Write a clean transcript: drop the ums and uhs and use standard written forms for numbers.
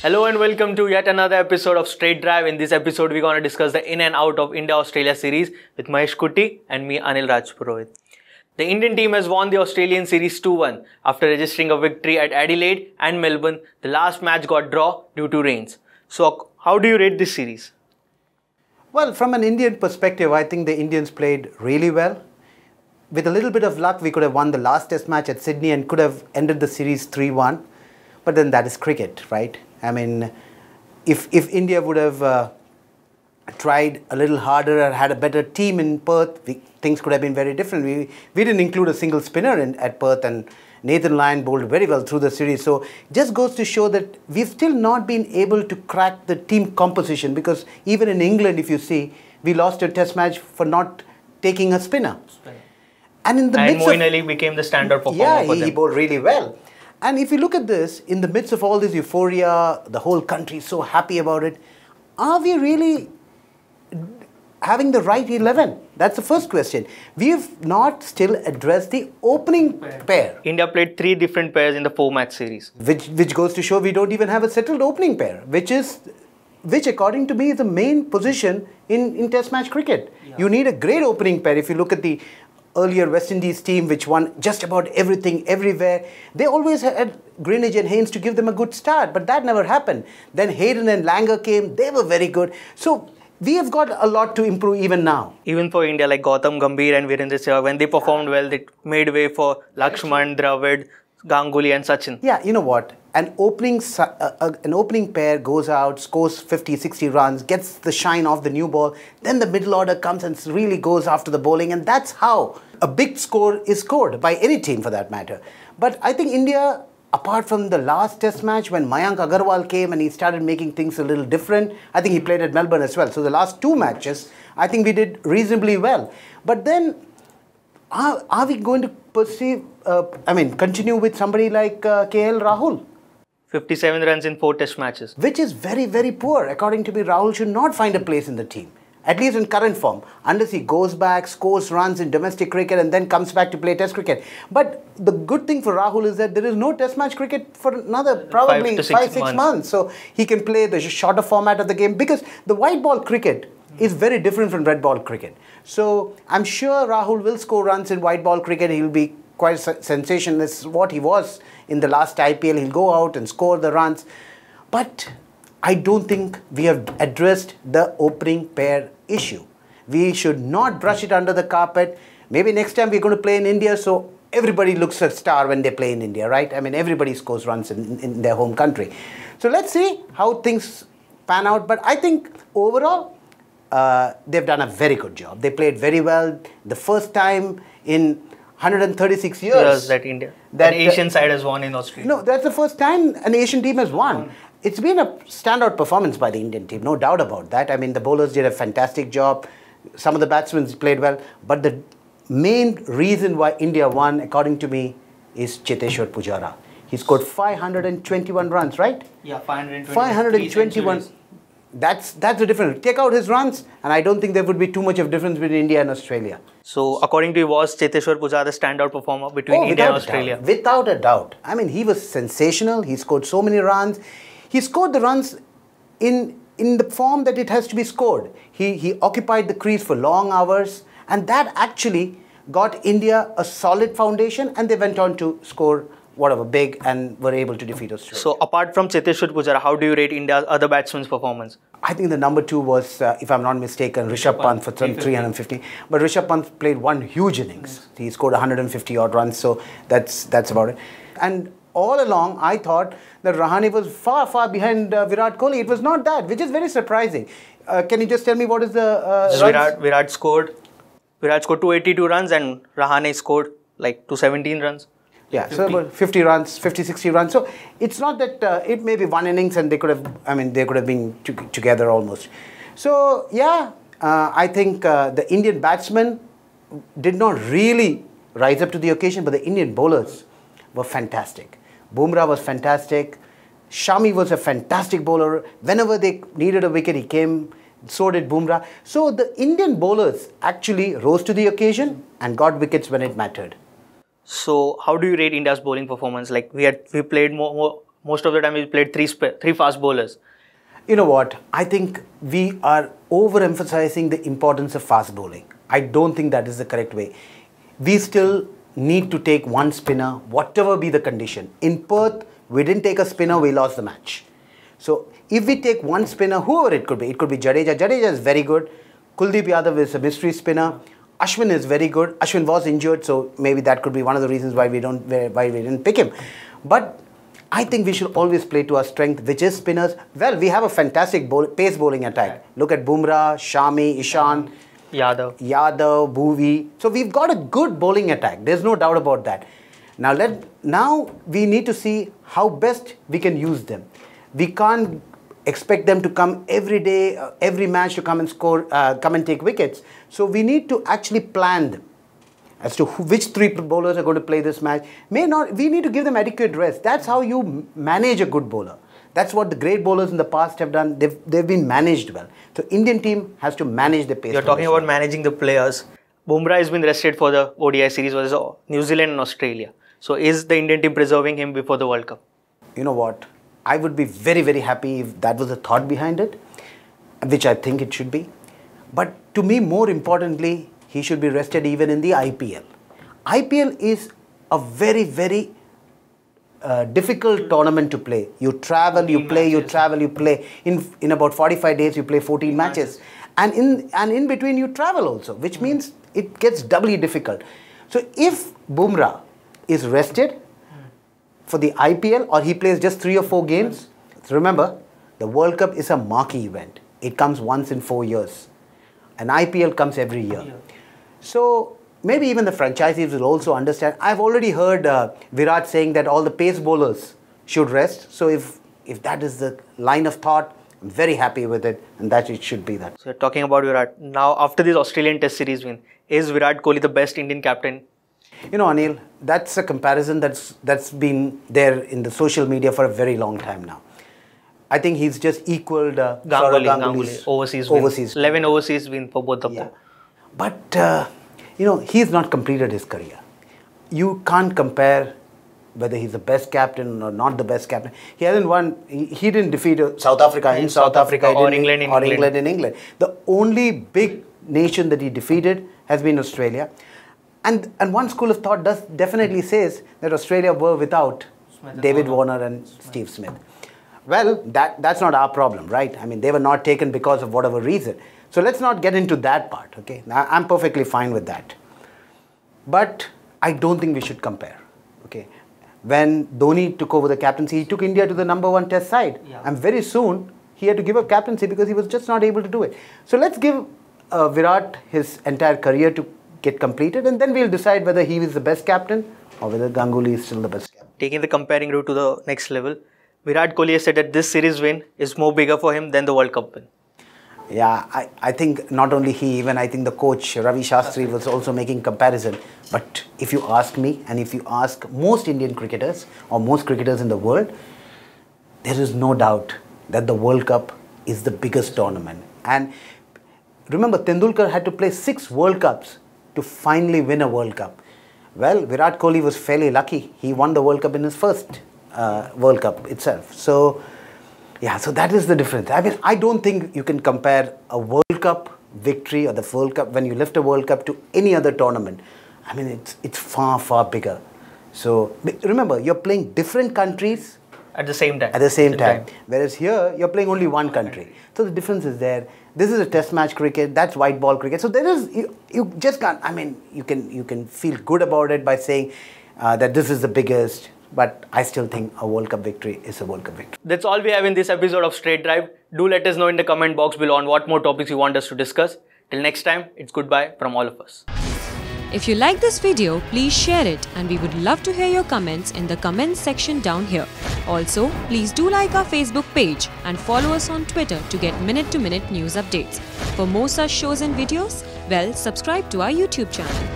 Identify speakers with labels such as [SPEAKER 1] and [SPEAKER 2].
[SPEAKER 1] Hello and welcome to yet another episode of Straight Drive. In this episode, we're going to discuss the in and out of India-Australia series with Mahesh Kutty and me, Anil Rajpurohit. The Indian team has won the Australian series 2-1 after registering a victory at Adelaide and Melbourne. The last match got draw due to rains. So, how do you rate this series?
[SPEAKER 2] Well, from an Indian perspective, I think the Indians played really well. With a little bit of luck, we could have won the last test match at Sydney and could have ended the series 3-1. But then that is cricket, right? I mean, if India would have tried a little harder or had a better team in Perth, things could have been very different. We didn't include a single spinner at Perth, and Nathan Lyon bowled very well through the series. So it just goes to show that we've still not been able to crack the team composition, because even in England, if you see, we lost a test match for not taking a spinner. And in the midst
[SPEAKER 1] Moeen Ali became the standout performer for them.
[SPEAKER 2] He bowled really well. And if you look at this, in the midst of all this euphoria, the whole country is so happy about it, are we really having the right 11? That's the first question. We've not still addressed the opening pair.
[SPEAKER 1] India played 3 different pairs in the 4-match series.
[SPEAKER 2] Which goes to show we don't even have a settled opening pair, which according to me is the main position in Test match cricket. Yeah. You need a great opening pair. If you look at the earlier West Indies team, which won just about everything, everywhere, they always had Greenidge and Haynes to give them a good start, but that never happened. Then Hayden and Langer came, they were very good. So we have got a lot to improve even now.
[SPEAKER 1] Even for India, like Gautam Gambhir and Virendra Sehwag, when they performed well, they made way for Lakshman, Dravid, Ganguly and Sachin.
[SPEAKER 2] Yeah, you know what? An opening pair goes out, scores 50, 60 runs, gets the shine off the new ball. Then the middle order comes and really goes after the bowling. And that's how a big score is scored by any team for that matter. But I think India, apart from the last test match when Mayank Agarwal came and he started making things a little different, I think he played at Melbourne as well. So the last 2 matches, I think we did reasonably well. But then, are we going to continue with somebody like KL Rahul?
[SPEAKER 1] 57 runs in 4 test matches.
[SPEAKER 2] Which is very, very poor. According to me, Rahul should not find a place in the team, at least in current form, unless he goes back, scores runs in domestic cricket and then comes back to play test cricket. But the good thing for Rahul is that there is no test match cricket for another probably 5-6 months. So he can play the shorter format of the game, because the white ball cricket is very different from red ball cricket. So I'm sure Rahul will score runs in white ball cricket. He'll be quite a sensation. That's what he was in the last IPL. He'll go out and score the runs. But I don't think we have addressed the opening pair issue. We should not brush it under the carpet. Maybe next time we're going to play in India, so everybody looks a star when they play in India, right? I mean, everybody scores runs in their home country. So let's see how things pan out. But I think overall, they've done a very good job. They played very well. The first time in 136 years
[SPEAKER 1] that the Asian side has won in Australia.
[SPEAKER 2] No, that's the first time an Asian team has won. It's been a standout performance by the Indian team, no doubt about that. I mean, the bowlers did a fantastic job. Some of the batsmen played well. But the main reason why India won, according to me, is Cheteshwar Pujara. He scored 521 runs, right?
[SPEAKER 1] Yeah,
[SPEAKER 2] 521. That's the difference. Take out his runs, and I don't think there would be too much of difference between India and Australia.
[SPEAKER 1] So, according to you, was Cheteshwar Pujara the standout performer between India and Australia?
[SPEAKER 2] Without a doubt. I mean, he was sensational. He scored so many runs. He scored the runs in the form that it has to be scored. He occupied the crease for long hours, and that actually got India a solid foundation, and they went on to score whatever big and were able to defeat Australia.
[SPEAKER 1] So apart from Cheteshwar Pujara, how do you rate India's other batsmen's performance?
[SPEAKER 2] I think the number 2 was, if I'm not mistaken, Rishabh Pant for 350. But Rishabh Pant played one huge innings. He scored 150 odd runs, so that's about it. And all along, I thought that Rahane was far, far behind Virat Kohli. It was not that, which is very surprising. Can you just tell me what is the
[SPEAKER 1] Virat scored 282 runs and Rahane scored like 217 runs.
[SPEAKER 2] Yeah, 50. So about 50 runs, 50, 60 runs. So it's not that it may be one innings and they could have been together almost. So yeah, I think the Indian batsmen did not really rise up to the occasion, but the Indian bowlers were fantastic. Bumrah was fantastic. Shami was a fantastic bowler. Whenever they needed a wicket, he came. So did Bumrah. So the Indian bowlers actually rose to the occasion and got wickets when it mattered.
[SPEAKER 1] So how do you rate India's bowling performance? Like we played more most of the time he played three fast bowlers.
[SPEAKER 2] You know what? I think we are overemphasizing the importance of fast bowling. I don't think that is the correct way. We still need to take one spinner, whatever be the condition. In Perth, we didn't take a spinner, we lost the match. So if we take one spinner, whoever it could be Jadeja. Jadeja is very good. Kuldeep Yadav is a mystery spinner. Ashwin is very good. Ashwin was injured, so maybe that could be one of the reasons why we didn't pick him. But I think we should always play to our strength, which is spinners. Well, we have a fantastic pace bowling attack. Look at Bumrah, Shami, Ishan,
[SPEAKER 1] Yadav,
[SPEAKER 2] Bhuvi. So we've got a good bowling attack. There's no doubt about that. Now we need to see how best we can use them. We can't expect them to come every day, every match to come and score, come and take wickets. So we need to actually plan them as to which three bowlers are going to play this match. We need to give them adequate rest. That's how you manage a good bowler. That's what the great bowlers in the past have done. They've been managed well. So Indian team has to manage the pace.
[SPEAKER 1] You're talking about managing the players. Bumrah has been rested for the ODI series versus New Zealand and Australia. So is the Indian team preserving him before the World Cup?
[SPEAKER 2] You know what? I would be very, very happy if that was the thought behind it, which I think it should be. But to me, more importantly, he should be rested even in the IPL. IPL is a very, very difficult tournament to play. You travel, you play, you travel, you play. In about 45 days, you play 14 matches. And in between, you travel also, which means it gets doubly difficult. So if Bumrah is rested for the IPL, or he plays just 3 or 4 games, remember, the World Cup is a marquee event. It comes once in 4 years. An IPL comes every year. So maybe even the franchisees will also understand. I've already heard Virat saying that all the pace bowlers should rest. So if that is the line of thought, I'm very happy with it, and that it should be that.
[SPEAKER 1] So you're talking about Virat. Now, after this Australian Test series win, is Virat Kohli the best Indian captain?
[SPEAKER 2] You know, Anil, that's a comparison that's been there in the social media for a very long time now. I think he's just equaled
[SPEAKER 1] Ganguly overseas win. 11 overseas win for both of them.
[SPEAKER 2] But, you know, he's not completed his career. You can't compare whether he's the best captain or not the best captain. He hasn't won. He didn't defeat South Africa in South Africa
[SPEAKER 1] or England in
[SPEAKER 2] England. The only big nation that he defeated has been Australia. And one school of thought definitely says that Australia were without David Warner and Steve Smith. Well, that's not our problem, right? I mean, they were not taken because of whatever reason. So let's not get into that part, okay? I'm perfectly fine with that. But I don't think we should compare, okay? When Dhoni took over the captaincy, he took India to the #1 test side. And very soon, he had to give up captaincy because he was just not able to do it. So let's give Virat his entire career to get completed, and then we'll decide whether he is the best captain or whether Ganguly is still the best captain.
[SPEAKER 1] Taking the comparing route to the next level, Virat Kohli has said that this series win is more bigger for him than the World Cup win.
[SPEAKER 2] Yeah, I think not only he, even I think the coach Ravi Shastri was also making comparison. But if you ask me, and if you ask most Indian cricketers or most cricketers in the world, there is no doubt that the World Cup is the biggest tournament. And remember, Tendulkar had to play 6 World Cups to finally win a World Cup. Well, Virat Kohli was fairly lucky. He won the World Cup in his first World Cup itself. So, yeah, so that is the difference. I mean, I don't think you can compare a World Cup victory or the World Cup, when you lift a World Cup, to any other tournament. I mean, it's far, far bigger. So, remember, you're playing different countries
[SPEAKER 1] at the same time.
[SPEAKER 2] At the same time. Whereas here, you're playing only one country. So the difference is there. This is a test match cricket. That's white ball cricket. So there is, you just can't, I mean, you can feel good about it by saying that this is the biggest. But I still think a World Cup victory is a World Cup victory.
[SPEAKER 1] That's all we have in this episode of Straight Drive. Do let us know in the comment box below on what more topics you want us to discuss. Till next time, it's goodbye from all of us.
[SPEAKER 3] If you like this video, please share it, and we would love to hear your comments in the comments section down here. Also, please do like our Facebook page and follow us on Twitter to get minute-to-minute news updates. For more such shows and videos, well, subscribe to our YouTube channel.